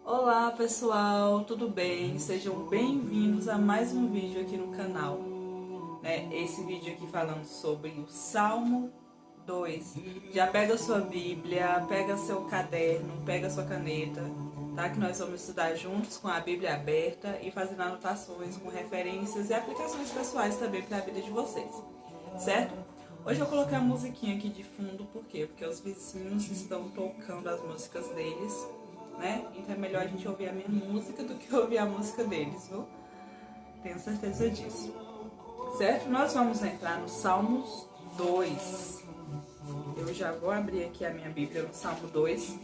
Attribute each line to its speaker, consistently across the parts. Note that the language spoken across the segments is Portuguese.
Speaker 1: Olá pessoal, tudo bem? Sejam bem-vindos a mais um vídeo aqui no canal. Esse vídeo aqui falando sobre o Salmo 2. Já pega sua Bíblia, pega seu caderno, pega sua caneta, tá? Que nós vamos estudar juntos com a Bíblia aberta e fazendo anotações com referências e aplicações pessoais também para a vida de vocês, certo? Hoje eu coloquei a musiquinha aqui de fundo, por quê? Porque os vizinhos estão tocando as músicas deles, né? Então é melhor a gente ouvir a minha música do que ouvir a música deles, viu? Tenho certeza disso. Certo? Nós vamos entrar no Salmos 2. Eu já vou abrir aqui a minha Bíblia no Salmo 2.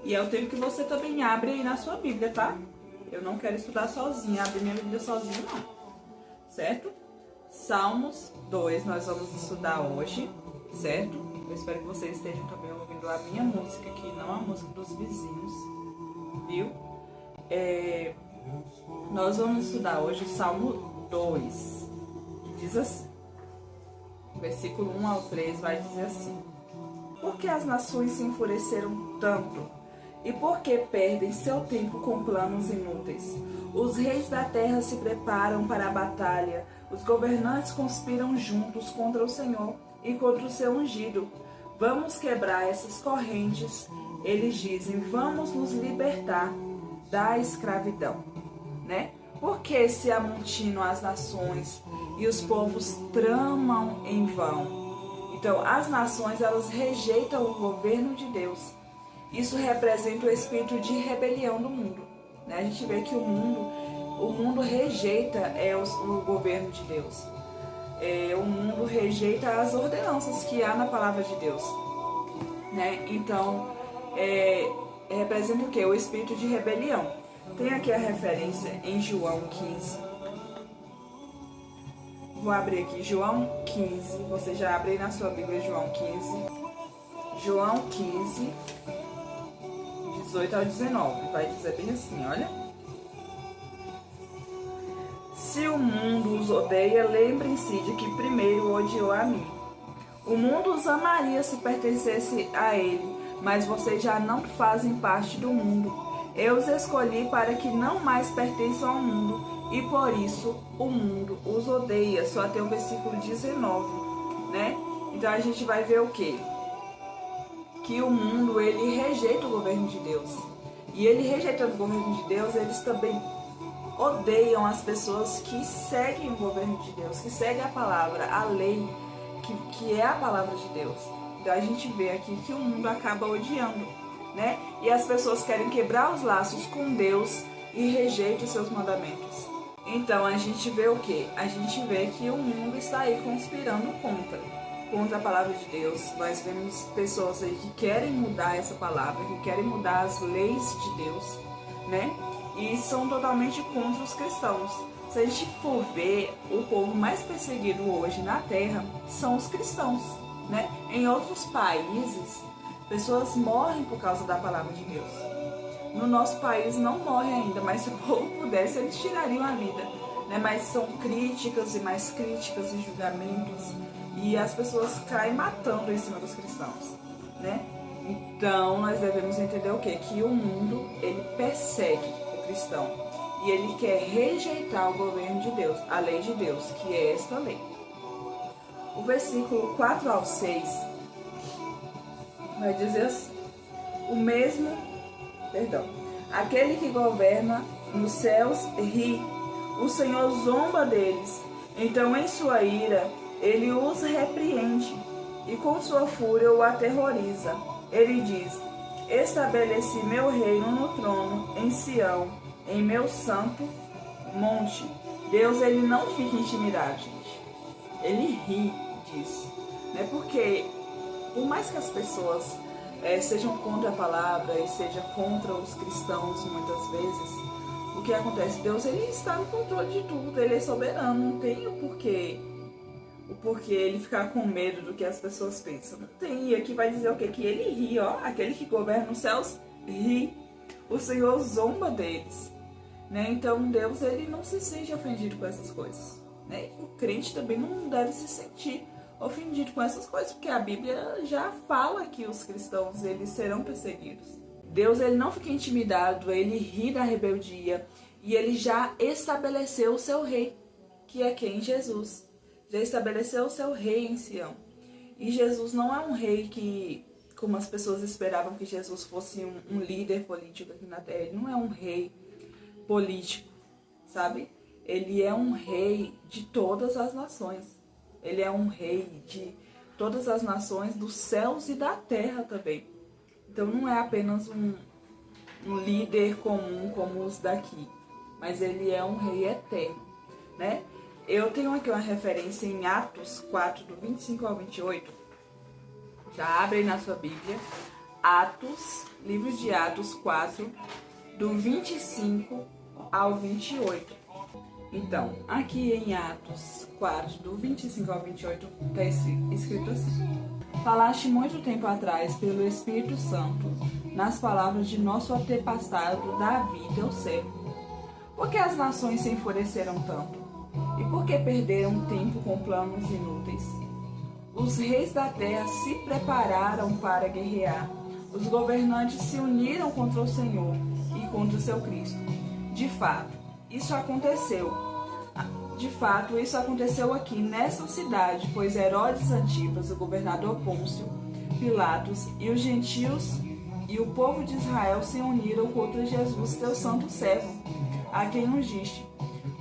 Speaker 1: E é o tempo que você também abre aí na sua Bíblia, tá? Eu não quero estudar sozinha, abrir minha Bíblia sozinha, não. Certo? Salmos 2 nós vamos estudar hoje, certo? Eu espero que vocês estejam também ouvindo a minha música aqui, não a música dos vizinhos, viu? Nós vamos estudar hoje o Salmo 2, que diz assim, versículo 1 ao 3 vai dizer assim: Por que as nações se enfureceram tanto? E por que perdem seu tempo com planos inúteis? Os reis da terra se preparam para a batalha, os governantes conspiram juntos contra o Senhor e contra o seu ungido. Vamos quebrar essas correntes, eles dizem, vamos nos libertar da escravidão, né? Porque se amontinam as nações e os povos tramam em vão. Então, as nações, elas rejeitam o governo de Deus. Isso representa o espírito de rebelião do mundo, né? A gente vê que o mundo rejeita o governo de Deus. O mundo rejeita as ordenanças que há na palavra de Deus, né? Então, representa o quê? O espírito de rebelião. Tem aqui a referência em João 15. Vou abrir aqui João 15. Você já abre aí na sua Bíblia João 15. João 15, 18 ao 19. Vai dizer bem assim, olha. Se o mundo os odeia, lembrem-se de que primeiro odiou a mim. O mundo os amaria se pertencesse a ele, mas vocês já não fazem parte do mundo. Eu os escolhi para que não mais pertençam ao mundo, e por isso o mundo os odeia. Só até o versículo 19, né? Então a gente vai ver o quê? Que o mundo, ele rejeita o governo de Deus. E ele rejeitando o governo de Deus, eles também odeiam as pessoas que seguem o governo de Deus, que seguem a palavra, a lei, que é a palavra de Deus. Então a gente vê aqui que o mundo acaba odiando, né? E as pessoas querem quebrar os laços com Deus e rejeitam os seus mandamentos. Então a gente vê o quê? A gente vê que o mundo está aí conspirando contra a palavra de Deus. Nós vemos pessoas aí que querem mudar essa palavra, que querem mudar as leis de Deus, né? E são totalmente contra os cristãos. Se a gente for ver, o povo mais perseguido hoje na Terra são os cristãos, né? Em outros países, pessoas morrem por causa da palavra de Deus. No nosso país não morre ainda, mas se o povo pudesse, eles tirariam a vida, né? Mas são críticas e mais críticas e julgamentos, e as pessoas caem matando em cima dos cristãos, né? Então, nós devemos entender o quê? Que o mundo, ele persegue o cristão. E ele quer rejeitar o governo de Deus, a lei de Deus, que é esta lei. O versículo 4 ao 6 vai dizer assim: aquele que governa nos céus ri, o Senhor zomba deles. Então, em sua ira, ele os repreende e com sua fúria o aterroriza. Ele diz: estabeleci meu reino no trono, em Sião, em meu santo monte. Deus, ele não fica intimidado, gente. Ele ri disso, né? Porque por mais que as pessoas sejam contra a palavra e sejam contra os cristãos muitas vezes, o que acontece? Deus, ele está no controle de tudo, ele é soberano, não tem o porquê ele ficar com medo do que as pessoas pensam. Não tem. E aqui vai dizer o quê? Que ele ri, ó. Aquele que governa os céus ri. O Senhor zomba deles, né? Então Deus, ele não se sente ofendido com essas coisas, né? O crente também não deve se sentir ofendido com essas coisas, porque a Bíblia já fala que os cristãos, eles serão perseguidos. Deus, ele não fica intimidado, ele ri da rebeldia e ele já estabeleceu o seu rei, que é quem? Jesus. Já estabeleceu o seu rei em Sião. E Jesus não é um rei que, como as pessoas esperavam que Jesus fosse um líder político aqui na terra. Ele não é um rei político, sabe? Ele é um rei de todas as nações. Ele é um rei de todas as nações, dos céus e da terra também. Então não é apenas um líder comum como os daqui, mas ele é um rei eterno, né? Eu tenho aqui uma referência em Atos 4, do 25 ao 28. Já abre aí na sua Bíblia. Atos, livro de Atos 4, do 25 ao 28. Então, aqui em Atos 4, do 25 ao 28, está escrito assim: Falaste muito tempo atrás, pelo Espírito Santo, nas palavras de nosso antepassado Davi, teu servo. Por que as nações se enfureceram tanto? E por que perderam tempo com planos inúteis? Os reis da terra se prepararam para guerrear. Os governantes se uniram contra o Senhor e contra o seu Cristo. De fato, isso aconteceu aqui nessa cidade, pois Herodes Antipas, o governador Pôncio Pilatos e os gentios e o povo de Israel se uniram contra Jesus, teu santo servo, a quem ungiste.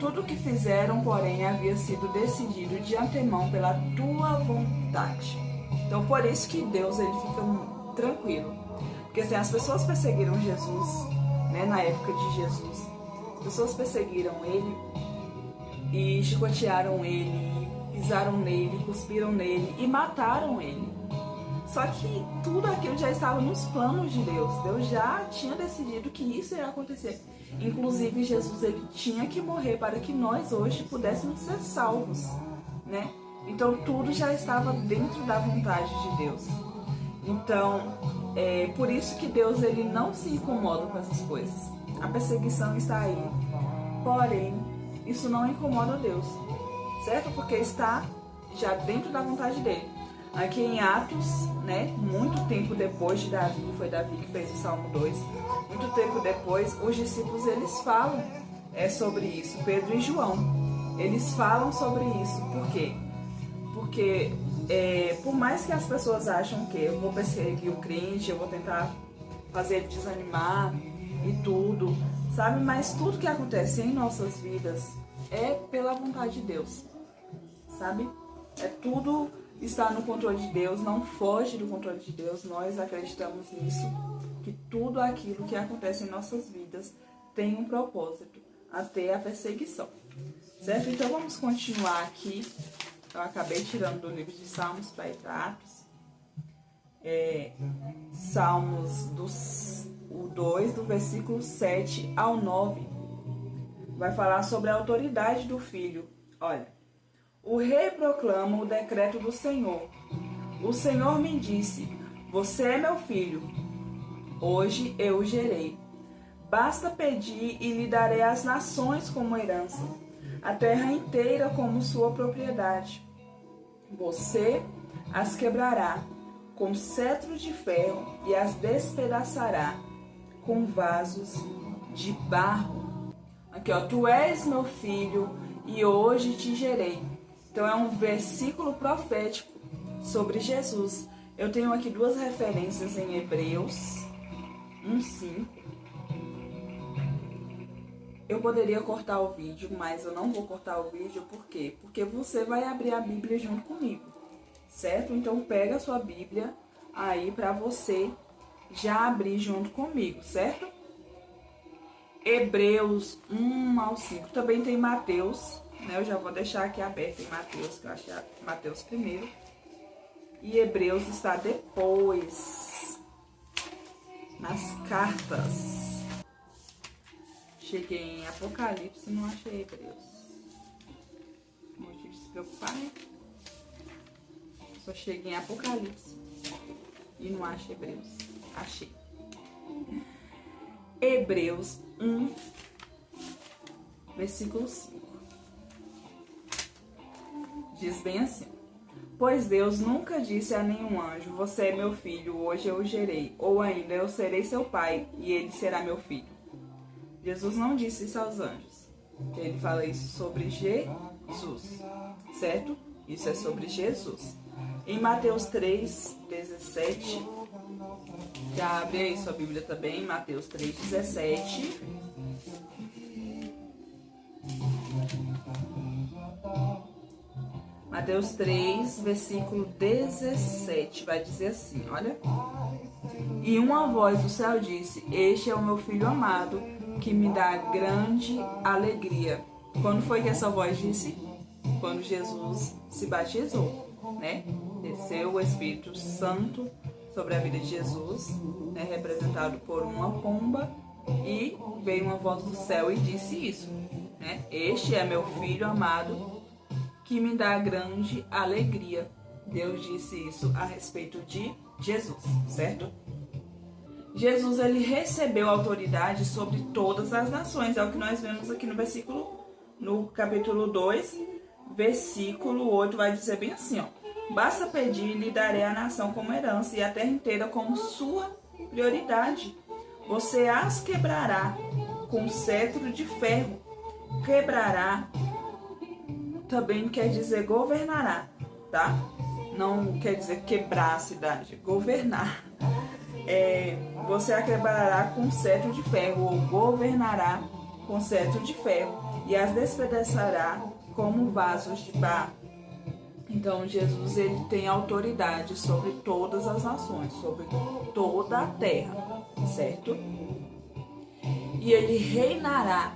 Speaker 1: Tudo o que fizeram, porém, havia sido decidido de antemão pela tua vontade. Então, por isso que Deus, ele fica tranquilo. Porque assim, as pessoas perseguiram Jesus, né, na época de Jesus. As pessoas perseguiram ele e chicotearam ele, pisaram nele, cuspiram nele e mataram ele. Só que tudo aquilo já estava nos planos de Deus. Deus já tinha decidido que isso ia acontecer. Inclusive, Jesus, ele tinha que morrer para que nós hoje pudéssemos ser salvos, né? Então, tudo já estava dentro da vontade de Deus. Então, por isso que Deus, ele não se incomoda com essas coisas. A perseguição está aí. Porém, isso não incomoda Deus, certo? Porque está já dentro da vontade dele. Aqui em Atos, né, muito tempo depois de Davi, foi Davi que fez o Salmo 2, muito tempo depois, os discípulos, eles falam sobre isso, Pedro e João, eles falam sobre isso. Por quê? Porque por mais que as pessoas acham que eu vou perseguir o crente, eu vou tentar fazer ele desanimar e tudo, sabe? Mas tudo que acontece em nossas vidas é pela vontade de Deus, sabe? Tudo está no controle de Deus, não foge do controle de Deus. Nós acreditamos nisso, que tudo aquilo que acontece em nossas vidas tem um propósito, até a perseguição, certo? Então vamos continuar aqui. Eu acabei tirando do livro de Salmos para ir para Atos. Salmos o 2, do versículo 7 ao 9, vai falar sobre a autoridade do filho. Olha: o rei proclama o decreto do Senhor. O Senhor me disse: você é meu filho, hoje eu o gerei. Basta pedir e lhe darei as nações como herança, a terra inteira como sua propriedade. Você as quebrará com cetro de ferro e as despedaçará com vasos de barro. Aqui, ó: tu és meu filho e hoje te gerei. Então é um versículo profético sobre Jesus. Eu tenho aqui duas referências em Hebreus 1:5. Eu poderia cortar o vídeo, mas eu não vou cortar o vídeo. Por quê? Porque você vai abrir a Bíblia junto comigo, certo? Então pega a sua Bíblia aí para você já abrir junto comigo, certo? Hebreus 1:5. Também tem Mateus, né? Eu já vou deixar aqui aberto em Mateus, que eu achei Mateus primeiro. E Hebreus está depois, nas cartas. Cheguei em Apocalipse e não achei Hebreus. Motivo de se preocupar, né? Só cheguei em Apocalipse e não achei Hebreus. Achei. Hebreus 1, versículo 5. Diz bem assim: Pois Deus nunca disse a nenhum anjo, você é meu filho, hoje eu o gerei. Ou ainda, eu serei seu pai e ele será meu filho. Jesus não disse isso aos anjos. Ele fala isso sobre Jesus, certo? Isso é sobre Jesus. Em Mateus 3:17, já abre aí sua Bíblia também, Mateus 3:17. Mateus 3, versículo 17, vai dizer assim, olha. E uma voz do céu disse, este é o meu filho amado, que me dá grande alegria. Quando foi que essa voz disse? Quando Jesus se batizou, né? Desceu o Espírito Santo sobre a vida de Jesus, né? Representado por uma pomba, e veio uma voz do céu e disse isso, né? Este é meu filho amado, que me dá grande alegria. Deus disse isso a respeito de Jesus, certo? Jesus, ele recebeu autoridade sobre todas as nações. É o que nós vemos aqui no capítulo 2, versículo 8, vai dizer bem assim, ó. Basta pedir e lhe darei a nação como herança e a terra inteira como sua prioridade. Você as quebrará com cetro de ferro. Quebrará também quer dizer governará, tá? Não quer dizer quebrar a cidade, governar. Você a quebrará com cetro de ferro, ou governará com cetro de ferro, e as despedaçará como vasos de barro. Então, Jesus, ele tem autoridade sobre todas as nações, sobre toda a terra, certo? E ele reinará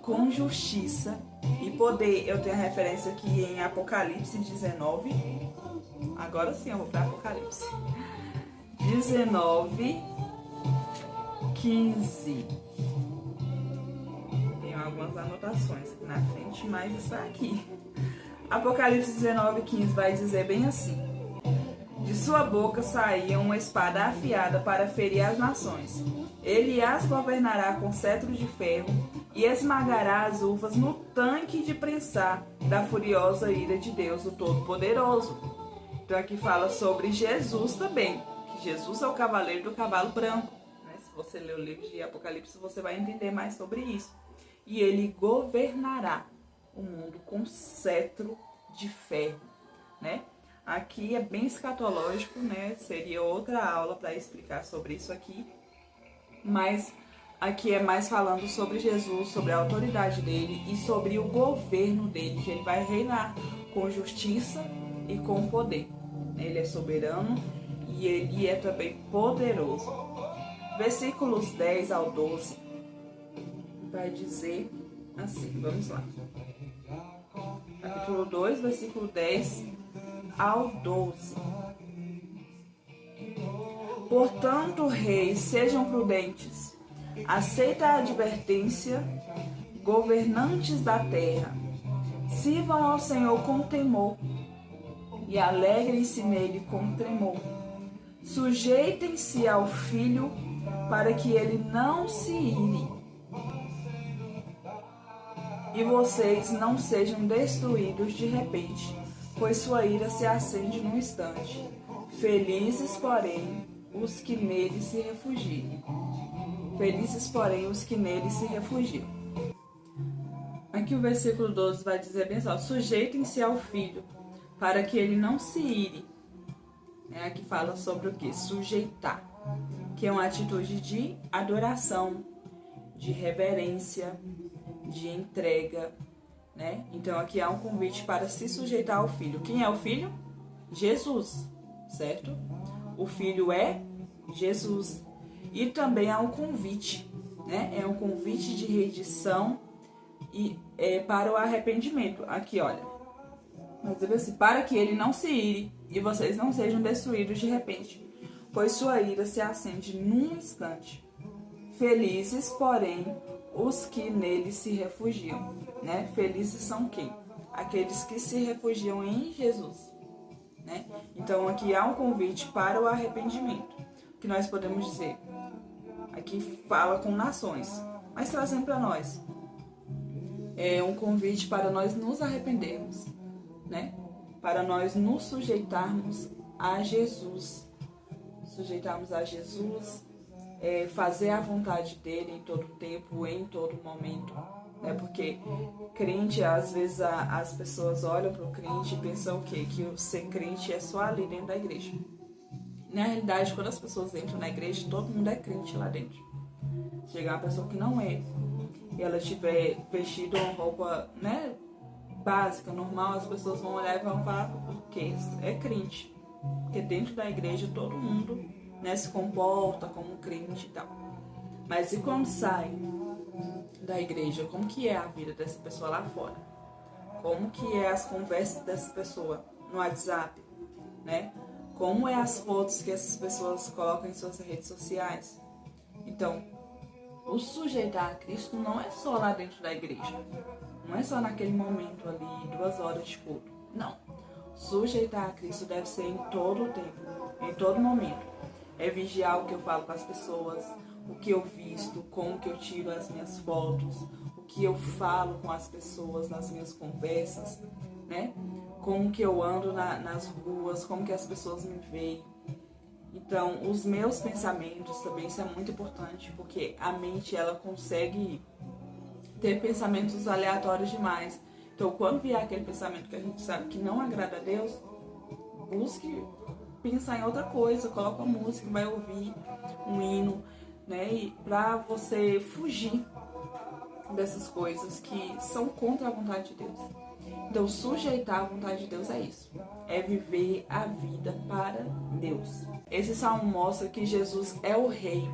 Speaker 1: com justiça e poder. Eu tenho a referência aqui em Apocalipse 19. Agora sim eu vou para Apocalipse 19, 15. Tenho algumas anotações aqui na frente, mas está aqui. Apocalipse 19, 15 vai dizer bem assim: de sua boca saía uma espada afiada para ferir as nações. Ele as governará com cetro de ferro e esmagará as uvas no tanque de prensar da furiosa ira de Deus, o Todo-Poderoso. Então aqui fala sobre Jesus também, que Jesus é o cavaleiro do cavalo branco, né? Se você ler o livro de Apocalipse, você vai entender mais sobre isso. E ele governará o mundo com cetro de ferro, né? Aqui é bem escatológico, né? Seria outra aula para explicar sobre isso aqui. Mas aqui é mais falando sobre Jesus, sobre a autoridade dele e sobre o governo dele, que ele vai reinar com justiça e com poder. Ele é soberano e ele é também poderoso. Versículos 10 ao 12 vai dizer assim, vamos lá. Capítulo 2, versículo 10 ao 12. Portanto, reis, sejam prudentes. Aceita a advertência, governantes da terra. Sirvam ao Senhor com temor e alegrem-se nele com tremor. Sujeitem-se ao Filho para que ele não se ire e vocês não sejam destruídos de repente, pois sua ira se acende num instante. Felizes, porém, os que nele se refugiam. Felizes, porém, os que nele se refugiam. Aqui o versículo 12 vai dizer bem só: sujeitem-se ao Filho, para que ele não se ire. Aqui fala sobre o que? Sujeitar, que é uma atitude de adoração, de reverência, de entrega, né? Então aqui há um convite para se sujeitar ao Filho. Quem é o Filho? Jesus, certo? O Filho é Jesus. E também há um convite, né? É um convite de redição e para o arrependimento. Aqui, olha, mas assim, para que ele não se ire e vocês não sejam destruídos de repente, pois sua ira se acende num instante. Felizes, porém, os que nele se refugiam, né? Felizes são quem? Aqueles que se refugiam em Jesus, né? Então aqui há um convite para o arrependimento. O que nós podemos dizer? Aqui fala com nações, mas trazendo para nós. É um convite para nós nos arrependermos, né? para nós nos sujeitarmos a Jesus. Sujeitarmos a Jesus, fazer a vontade dele em todo tempo, em todo momento. Né? Porque crente, às vezes as pessoas olham para o crente e pensam o quê? Que o ser crente é só ali dentro da igreja. Na realidade, quando as pessoas entram na igreja, todo mundo é crente lá dentro. Chegar uma pessoa que não é, e ela tiver vestido uma roupa, né, básica, normal, as pessoas vão olhar e vão falar o quê? É crente. Porque dentro da igreja todo mundo, né, se comporta como crente e tal. Mas e quando sai da igreja, como que é a vida dessa pessoa lá fora? Como que é as conversas dessa pessoa no WhatsApp, né? Como é as fotos que essas pessoas colocam em suas redes sociais? Então, o sujeitar a Cristo não é só lá dentro da igreja. Não é só naquele momento ali, 2 horas de culto. Não. Sujeitar a Cristo deve ser em todo o tempo, em todo momento. É vigiar o que eu falo com as pessoas, o que eu visto, como que eu tiro as minhas fotos, o que eu falo com as pessoas nas minhas conversas, né? Como que eu ando nas ruas, como que as pessoas me veem. Então, os meus pensamentos também, isso é muito importante, porque a mente, ela consegue ter pensamentos aleatórios demais. Então, quando vier aquele pensamento que a gente sabe que não agrada a Deus, busque pensar em outra coisa, coloca uma música, vai ouvir um hino, né? E pra você fugir dessas coisas que são contra a vontade de Deus. Então, sujeitar a vontade de Deus é isso. É viver a vida para Deus. Esse salmo mostra que Jesus é o rei,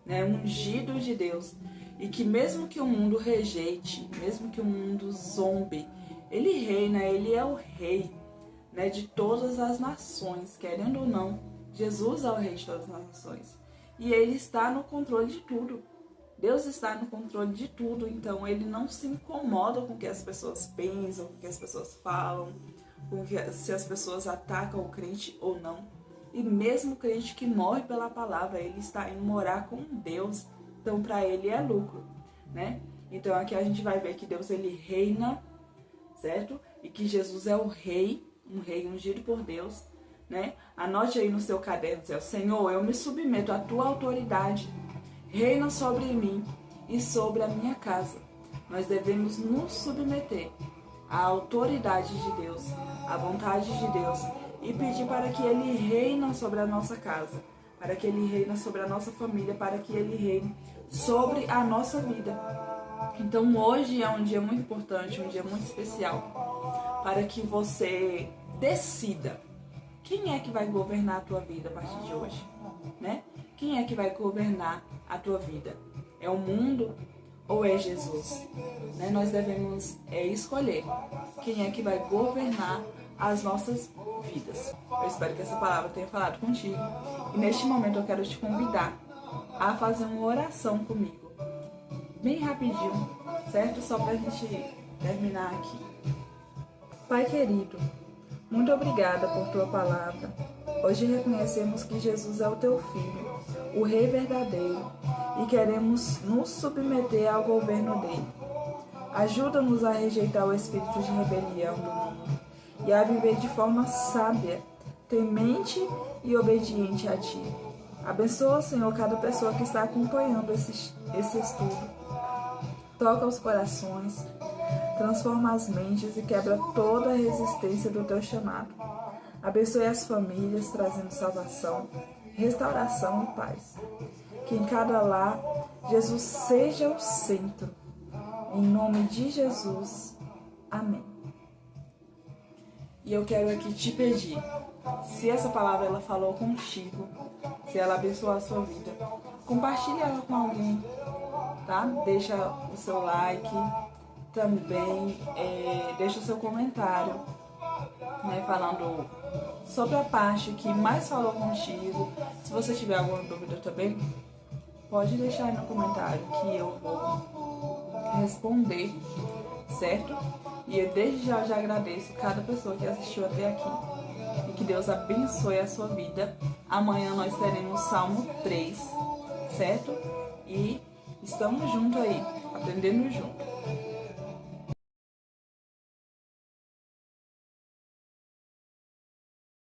Speaker 1: né? Ungido de Deus. E que mesmo que o mundo rejeite, mesmo que o mundo zombe, ele reina, ele é o rei, né, de todas as nações. Querendo ou não, Jesus é o rei de todas as nações. E ele está no controle de tudo. Deus está no controle de tudo, então ele não se incomoda com o que as pessoas pensam, com o que as pessoas falam, com que, se as pessoas atacam o crente ou não. E mesmo o crente que morre pela palavra, ele está indo morar com Deus, então para ele é lucro, né? Então aqui a gente vai ver que Deus, ele reina, certo? E que Jesus é o rei, um rei ungido por Deus, né? Anote aí no seu caderno, Senhor, eu me submeto à tua autoridade, reina sobre mim e sobre a minha casa. Nós devemos nos submeter à autoridade de Deus, à vontade de Deus e pedir para que Ele reine sobre a nossa casa, para que Ele reine sobre a nossa família, para que Ele reine sobre a nossa vida. Então hoje é um dia muito importante, um dia muito especial, para que você decida quem é que vai governar a tua vida a partir de hoje, né? Quem é que vai governar a tua vida? É o mundo ou é Jesus? Né? Nós devemos escolher quem é que vai governar as nossas vidas. Eu espero que essa palavra tenha falado contigo. E neste momento eu quero te convidar a fazer uma oração comigo. Bem rapidinho, certo? Só pra gente terminar aqui. Pai querido, muito obrigada por tua palavra. Hoje reconhecemos que Jesus é o teu Filho, o Rei verdadeiro, e queremos nos submeter ao governo dele. Ajuda-nos a rejeitar o espírito de rebelião do mundo e a viver de forma sábia, temente e obediente a ti. Abençoa, Senhor, cada pessoa que está acompanhando esse estudo. Toca os corações, transforma as mentes e quebra toda a resistência do teu chamado. Abençoe as famílias, trazendo salvação, restauração e paz. Que em cada lar, Jesus seja o centro. Em nome de Jesus. Amém. E eu quero aqui te pedir, se essa palavra ela falou contigo, se ela abençoou a sua vida, compartilhe ela com alguém, tá? Deixa o seu like, também deixa o seu comentário, né, falando sobre a parte que mais falou contigo. Se você tiver alguma dúvida também, pode deixar aí no comentário que eu vou responder, certo? E eu desde já agradeço cada pessoa que assistiu até aqui. E que Deus abençoe a sua vida. Amanhã nós teremos Salmo 3, certo? E estamos juntos aí, aprendendo junto.